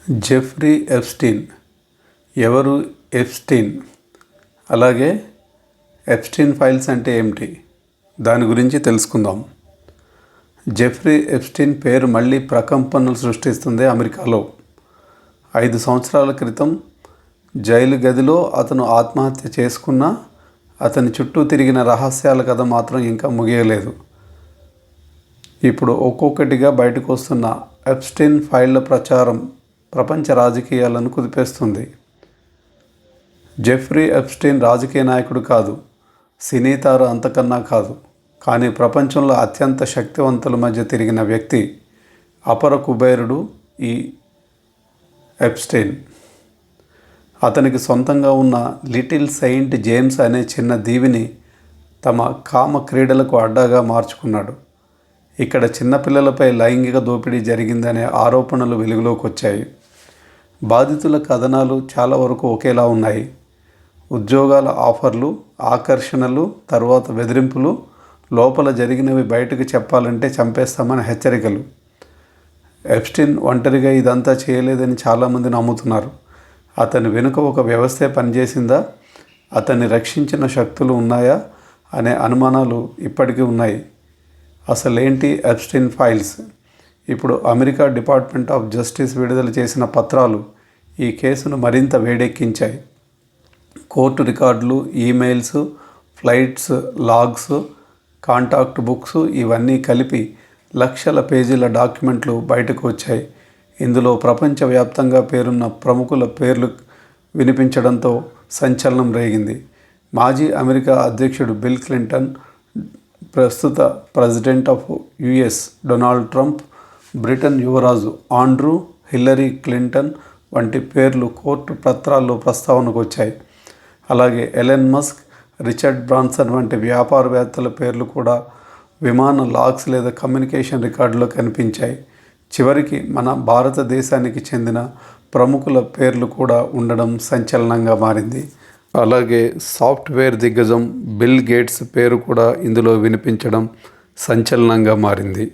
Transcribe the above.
Jeffrey Epstein. ఎవరు Epstein? అలాగే Epstein files అంటే ఏమిటి? దాని గురించి తెలుసుకుందాం. జెఫ్రీ ఎప్స్టీన్ పేరు మళ్ళీ ప్రకంపనలు సృష్టిస్తుంది అమెరికాలో. 5 సంవత్సరాల క్రితం జైలు గదిలో అతను ఆత్మహత్య చేసుకున్నా అతని చుట్టూ తిరిగిన రహస్యాల కథ మాత్రం ఇంకా ముగియలేదు. ఇప్పుడు ఒక్కొక్కటిగా బయటకు వస్తున్న ఎప్స్టీన్ ఫైళ్ల ప్రచారం ప్రపంచ రాజకీయాలను కుదిపేస్తుంది. జెఫ్రీ ఎప్స్టీన్ రాజకీయ నాయకుడు కాదు, సినీ తార అంతకన్నా కాదు. కానీ ప్రపంచంలో అత్యంత శక్తివంతుల మధ్య తిరిగిన వ్యక్తి, అపర కుబేరుడు ఈ ఎప్స్టీన్. అతనికి సొంతంగా ఉన్న లిటిల్ సెయింట్ జేమ్స్ అనే చిన్న దీవిని తమ కామ క్రీడలకు అడ్డాగా మార్చుకున్నాడు. ఇక్కడ చిన్నపిల్లలపై లైంగిక దోపిడీ జరిగిందనే ఆరోపణలు వెలుగులోకి వచ్చాయి. బాధితుల కథనాలు చాలా వరకు ఒకేలా ఉన్నాయి. ఉద్యోగాల ఆఫర్లు, ఆకర్షణలు, తర్వాత బెదిరింపులు, లోపల జరిగినవి బయటకు చెప్పాలంటే చంపేస్తామని హెచ్చరికలు. ఎప్స్టీన్ ఒంటరిగా ఇదంతా చేయలేదని చాలామంది నమ్ముతున్నారు. అతని వెనుక ఒక వ్యవస్థే పనిచేసిందా, అతన్ని రక్షించిన శక్తులు ఉన్నాయా అనే అనుమానాలు ఇప్పటికీ ఉన్నాయి. అసలేంటి ఎప్స్టీన్ ఫైల్స్? ఇప్పుడు అమెరికా డిపార్ట్మెంట్ ఆఫ్ జస్టిస్ విడుదల చేసిన పత్రాలు ఈ కేసును మరింత వేడెక్కించాయి. Court records, emails, flights logs, contact books ఇవన్నీ కలిపి లక్షల పేజీల డాక్యుమెంట్లు బయటకు వచ్చాయి. ఇందులో ప్రపంచవ్యాప్తంగా పేరున్న ప్రముఖుల పేర్లు వినిపించడంతో సంచలనం రేగింది. మాజీ అమెరికా అధ్యక్షుడు బిల్ క్లింటన్, ప్రస్తుత president of US Donald Trump, Britain యువరాజు ఆండ్రూ, హిల్లరీ క్లింటన్ వంటి పేర్లు కోర్టు పత్రాల్లో ప్రస్తావనకు వచ్చాయి. అలాగే ఎలన్ మస్క్, రిచర్డ్ బ్రాన్సన్ వంటి వ్యాపారవేత్తల పేర్లు కూడా విమాన లాగ్స్ లేదా కమ్యూనికేషన్ రికార్డులో కనిపించాయి. చివరికి మన భారతదేశానికి చెందిన ప్రముఖుల పేర్లు కూడా ఉండడం సంచలనంగా మారింది. అలాగే సాఫ్ట్వేర్ దిగ్గజం బిల్ గేట్స్ పేరు కూడా ఇందులో వినిపించడం సంచలనంగా మారింది.